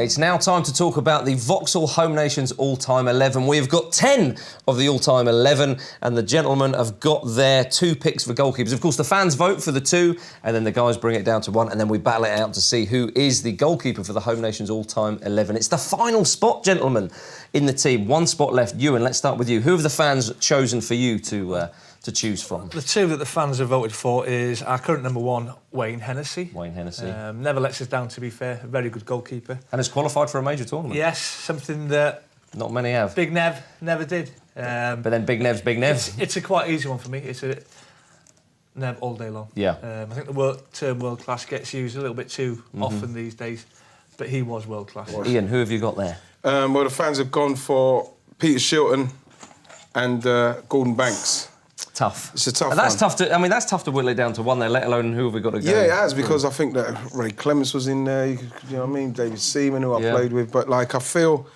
It's now time to talk about the Vauxhall Home Nations all-time 11. We've got 10 of the all-time 11, and the gentlemen have got their 2 picks for goalkeepers. Of course, the fans vote for the 2, and then the guys bring it down to 1, and then we battle it out to see who is the goalkeeper for the Home Nations all-time 11. It's the final spot, gentlemen, in the team. 1 spot left. Ewan, let's start with you. Who have the fans chosen for you to choose from? The 2 that the fans have voted for is our current number 1, Wayne Hennessy. Wayne Hennessy. Never lets us down, to be fair. A very good goalkeeper. And has qualified for a major tournament. Yes, something that... not many have. Big Nev never did. But then Big Nev's Big Nev. It's a quite easy one for me. It's a Nev all day long. Yeah. I think the term world class gets used a little bit too often these days, but he was world class. Ian, who have you got there? Well, the fans have gone for Peter Shilton and Gordon Banks. Tough. It's a tough and that's one. tough to. I mean, that's tough to whittle it down to 1 there. Let alone who have we got to go? Yeah, it has, because I think that Ray Clements was in there. You know what I mean? David Seaman, who I played with. But like, I feel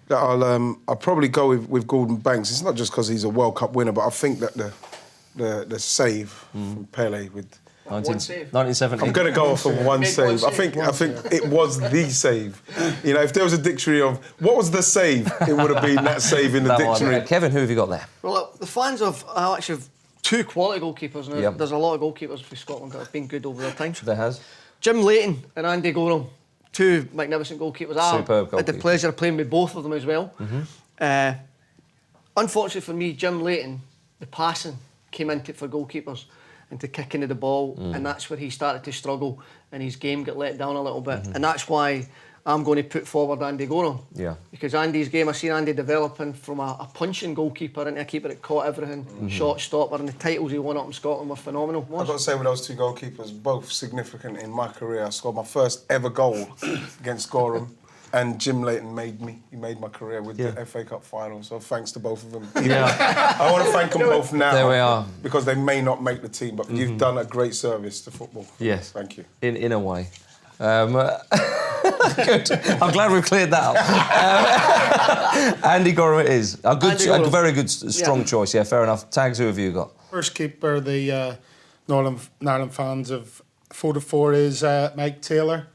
that I'll probably go with Gordon Banks. It's not just because he's a World Cup winner, but I think that the save from Pele with 1970. I'm going to go off on one save. I think it was the save. You know, if there was a dictionary of what was the save, it would have been that save in the dictionary. One. Kevin, who have you got there? Well, look, the fans have actually have 2 quality goalkeepers now. There's a lot of goalkeepers for Scotland that have been good over their time. There has. Jim Leighton and Andy Gorham, 2 magnificent goalkeepers. Superb goalkeepers. I had the pleasure of playing with both of them as well. Unfortunately for me, Jim Leighton, the passing came into for goalkeepers, into kicking of the ball, and that's where he started to struggle and his game got let down a little bit. And that's why I'm going to put forward Andy Gorham. Yeah. Because Andy's game, I've seen Andy developing from a punching goalkeeper into a keeper that caught everything, shot stopper, and the titles he won up in Scotland were phenomenal. I've got to say, with those 2 goalkeepers, both significant in my career. I scored my first ever goal against Gorham, and Jim Leighton he made my career with the FA Cup final. So thanks to both of them. I want to thank them both now. There we are. Because they may not make the team, but you've done a great service to football. Yes. Thank you. In a way. Good. I'm glad we've cleared that up. Andy Gorham it is. A very good, strong choice. Yeah, fair enough. Tags, who have you got? First keeper the Northern fans have voted for is Mike Taylor.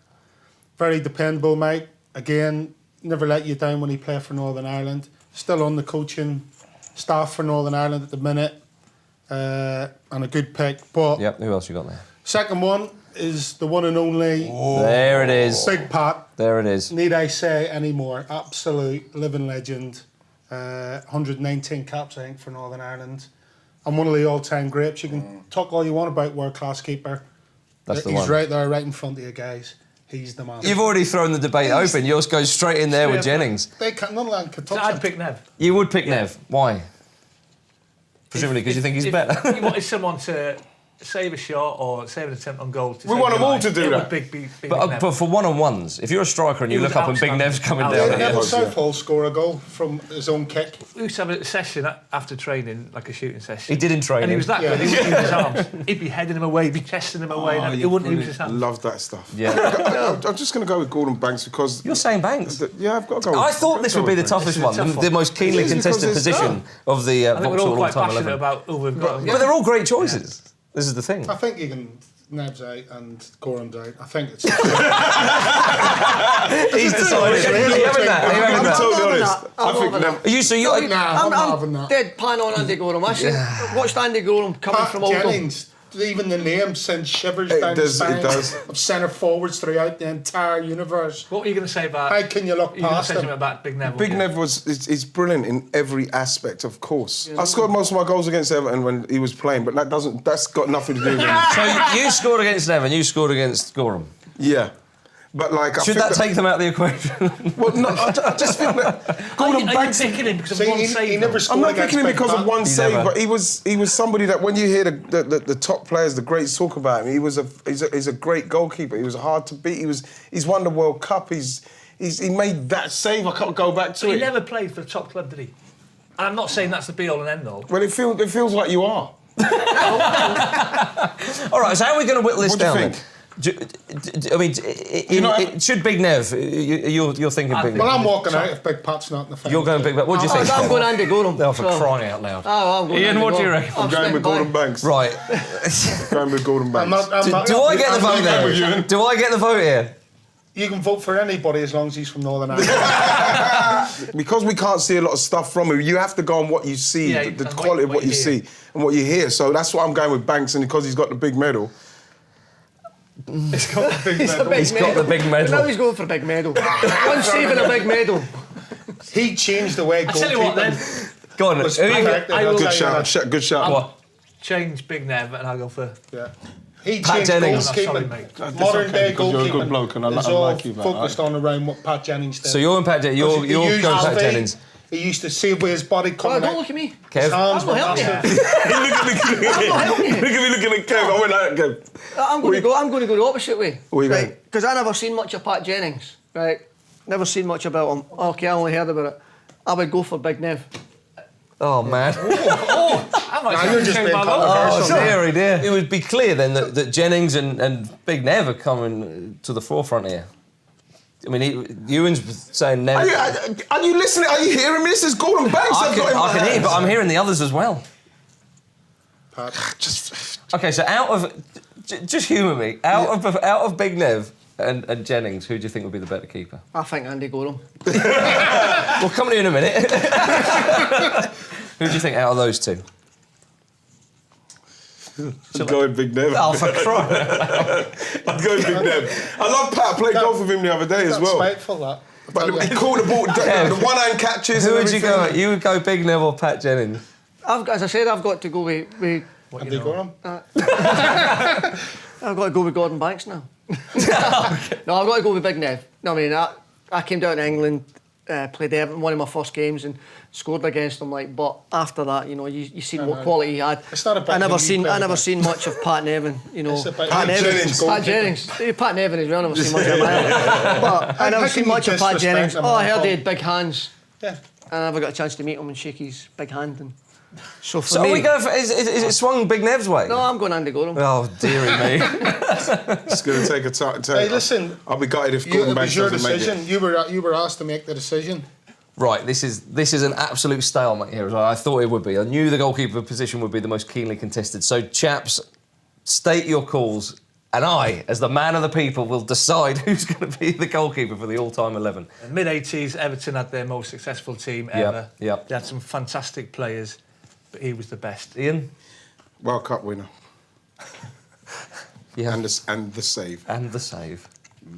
Very dependable, Mike. Again, never let you down when he played for Northern Ireland. Still on the coaching staff for Northern Ireland at the minute. And a good pick. But who else you got there? Second one is the one and only... Oh. There it is. Big Pat. There it is. Need I say any more? Absolute living legend. 119 caps, I think, for Northern Ireland. And one of the all-time greats. You can talk all you want about world-class keeper. That's the He's one. right there, right in front of you guys. He's the man. You've already thrown the debate open. Yours goes straight in there with Jennings. None of them can touch I'd pick Nev. You would pick Nev. Why? Presumably because you think he's better. You wanted someone to save a shot or save an attempt on goal. We want them all to do that. But for one-on-ones, if you're a striker and you look up and Big Nev's coming down... Neville Southall score a goal from his own kick. We used to have a session after training, like a shooting session. He did in training. And he was that good. He wouldn't use his arms. He'd be heading him away, he'd be chesting him away. And he wouldn't use his hands. Love that stuff. Yeah. I'm just going to go with Gordon Banks because... You're saying Banks? Yeah, I've got to go. I thought this would be the toughest one, the most keenly contested position of the Vauxhall all-time 11. About who we've got. But they're all great choices. This is the thing. I think you can... Nev's out and Gorham's out. I think it's... He's decided. Are you having that? Are you having I'm that? totally honest. I think Nev... I'm not having that. Dead plan on Andy Gorham. I watched Andy Gorham coming from Oldham. Jennings, even the name sends shivers down the spine of centre forwards throughout the entire universe. What were you going to say about... How can you look past him? About Big Nev? Big Nev is brilliant in every aspect, of course. I scored most of my goals against Everton when he was playing, but that's got nothing to do with him. So you scored against Nev and you scored against Gorham. Yeah. But like, should that take them out of the equation? Well, no, I just think that Gordon Banks. Are you picking him because of one save? He never scored. I'm not picking him because of one save, never. but he was somebody that when you hear the top players, the greats talk about him, he's a great goalkeeper. He was hard to beat. He's won the World Cup. He made that save. I can't go back to it. He never played for a top club, did he? And I'm not saying that's the be all and end all. Well, it feels like you are. All right, so how are we going to whittle this down? What do you think? I mean, should Big Nev? You're thinking Big Nev. Well, I'm walking out if Big Pat's not in the final. You're going Big Nev. What do you think? I'm going Andy Gorham. Oh, for crying out loud. I'm going Ian, Andy what do you Gorham. reckon? I'm going with Gordon Banks. Right. Going with Gordon Banks. Do I get the vote there? Do I get the vote here? You can vote for anybody as long as he's from Northern Ireland. Because we can't see a lot of stuff from him, you have to go on what you see, Yeah, the and quality of what what you you see and what you hear. So that's why I'm going with Banks, and because he's got the big medal. He's got the big He's a medal. big He's got the big medal. Now he's going for a big medal. One save and a big medal. He changed the way I tell you what, then. goalkeeping Go on. was Who you got? perfected, I'll Good tell you shout, that. good shout. What? Change Big Nev, and I'll go for. Yeah. He Pat changed Jennings. Sorry, goalkeeping. mate. Modern day because you're a good goalkeeping bloke and I is like all you, man. focused on around what Pat Jennings did. So you're in Pat Jennings. You're He going used Pat his Jennings. feet, He used to save with his body Oh, coming don't out. look at me. Kev? His hands I'm were not helping massive. Look at Kev. I went like that, Kev. I'm going to go the opposite way. What you right? mean? Because I never seen much of Pat Jennings. Right? Never seen much about him. Okay, I only heard about it. I would go for Big Nev. Oh, man. How much Nah, you're just being Oh, controversial. dearie dear. It would be clear then that Jennings and Big Nev are coming to the forefront here. I mean, Ewan's saying Nev. Are you listening? Are you hearing me? This is Gordon Banks. I I've got him. can hear, but I'm hearing the others as well. Pat. Just Okay, so out of just humour me. Out of Big Nev and Jennings, who do you think would be the better keeper? I think Andy Gorham. We'll come to you in a minute. Who do you think out of those two? I'm going Big Nev. Oh, for crying! I'm going Big Nev. I love Pat. I played golf with him the other day as That's well. spiteful, that. But he caught the ball, the one-hand catches. Who and would you go? everything. At? You would go Big Nev or Pat Jennings? As I said, I've got to go with Andy Gorham. I've got to go with Gordon Banks now. No, I've got to go with Big Nev. No, I mean, I came down to England, played Everton, one of my first games, and scored against them. But after that, you seen what quality he had. It's not about I never who you play seen against. much of Pat Nevin. It's about Pat Pat Jennings. Pat Jennings, Pat Nevin as well. I never seen much of him. But I never How seen can you much of Pat disrespect Jennings. him Oh, I like heard that? he had big hands. Yeah. I never got a chance to meet him and shake his big hand. And so for So me, are we going for? Is it swung Big Nev's way? no, I'm going Andy Gorham. Oh dearie me! It's going to take a time. Hey, listen. I'll be gutted if It Gordon was Banks your doesn't make decision. it. You were asked to make the decision. Right, this is an absolute stalemate here as well. I thought it would be. I knew the goalkeeper position would be the most keenly contested. So, chaps, state your calls, and I, as the man of the people, will decide who's going to be the goalkeeper for the all-time 11. In the mid-80s, Everton had their most successful team ever. yep. They had some fantastic players, but he was the best. Ian? World Cup winner. Yeah. And the save. And the save.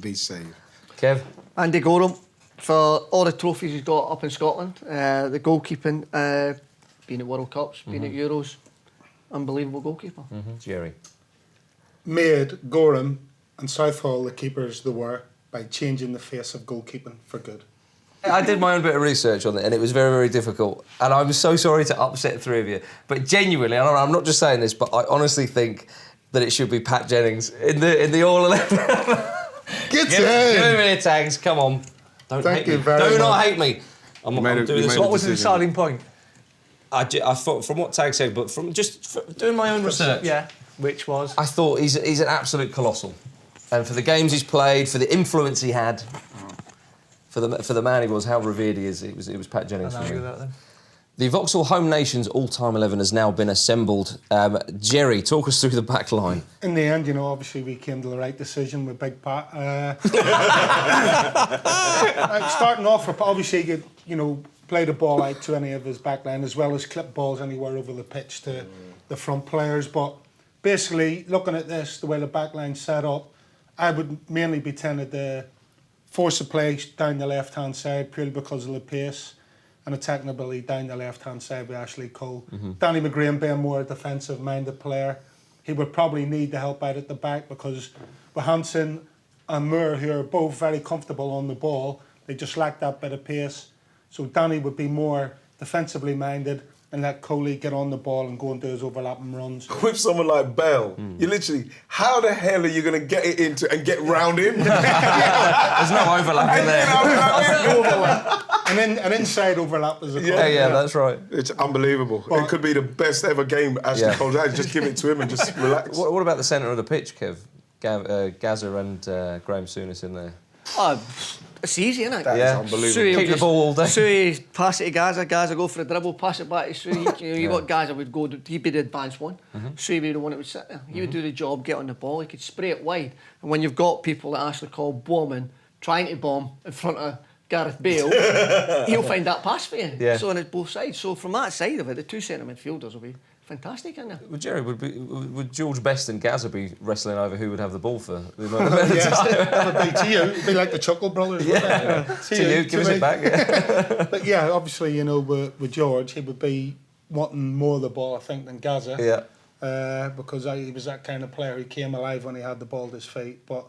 The save. Kev? Andy Gorham, for all the trophies he's got up in Scotland, the goalkeeping, being at World Cups, being at Euros, unbelievable goalkeeper. Gerry? Made Gorham and Southall the keepers they were by changing the face of goalkeeping for good. I did my own bit of research on it, and it was very, very difficult. And I'm so sorry to upset three of you. But genuinely, I'm not just saying this, but I honestly think that it should be Pat Jennings in the all-11. Get Give him here, Tags. Come on. Don't Thank hate you me. very Do not much. hate me. I'm made doing it- you this. made it. What was the decision. deciding point? I thought, from what Tag said, but from doing my own research, Yeah, which was? I thought he's an absolute colossal. And for the games he's played, for the influence he had, for the man he was, how revered he is, it was Pat Jennings And for I'll me. do that then. The Vauxhall Home Nations all-time 11 has now been assembled. Gerry, talk us through the back line. In the end, obviously we came to the right decision with Big Pat. Starting off, obviously, play the ball out to any of his back line as well as clip balls anywhere over the pitch to the front players. But basically, looking at this, the way the back line's set up, I would mainly be tended to force a play down the left-hand side purely because of the pace and attacking ability down the left-hand side with Ashley Cole. Danny McGrane being more a defensive-minded player, he would probably need the help out at the back because with Hansen and Moore, who are both very comfortable on the ball, they just lack that bit of pace. So Danny would be more defensively minded and let Coley get on the ball and go and do his overlapping runs. With someone like Bell, you literally, how the hell are you going to get it into and get round him? There's no overlap in there. An inside overlap is a Yeah, that's right. It's unbelievable. It could be the best ever game Ashley Yeah. Cole's had. Just give it to him and just relax. What about the centre of the pitch, Kev? Gazza and Graham Souness in there. Oh, it's easy, isn't it? That is Yeah. unbelievable. Sui will Keep the ball all day. Sui pass it to Gaza, Gaza go for a dribble, pass it back to Sui. You got Gaza would go, he'd be the advanced one. Sui would be the one that would sit there. He would do the job, get on the ball, he could spray it wide. And when you've got people that actually call Bowman trying to bomb in front of Gareth Bale, he'll find that pass for you. Yeah. So, and it's both sides. So from that side of it, the two centre midfielders will be fantastic, isn't it? Well, Gerry, would George Best and Gazza be wrestling over who would have the ball for the amount of That would be to you. It'd be like the Chuckle Brothers, wouldn't it? To you, give us it back. Yeah. But yeah, obviously, you know, with George, he would be wanting more of the ball, I think, than Gaza. Yeah. Because he was that kind of player. He came alive when he had the ball at his feet. But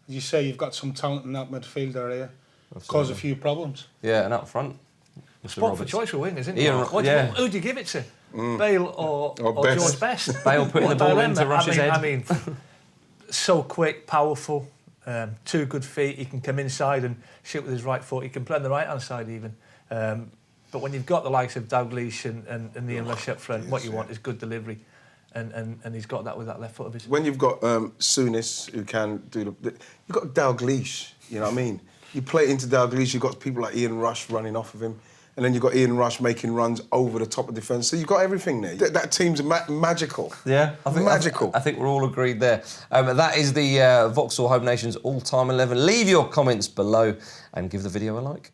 as you say, you've got some talent in that midfield area. Cause a few problems. Yeah, and up front. Spot for choice for wingers, isn't it? Ian, yeah. Who do you give it to? Bale or Best. George Best? Bale putting the ball into Rush's head. I mean, so quick, powerful, 2 good feet. He can come inside and shoot with his right foot. He can play on the right hand side even. But when you've got the likes of Dalglish and Ian Rush up front, what you want is good delivery. And he's got that with that left foot of his. When you've got Souness who can do you've got Dalglish, you know what I mean? You play into Dalglish, you've got people like Ian Rush running off of him, and then you've got Ian Rush making runs over the top of defence. So you've got everything there. That team's magical. Yeah, magical. I think we're all agreed there. That is the Vauxhall Home Nations all-time 11. Leave your comments below and give the video a like.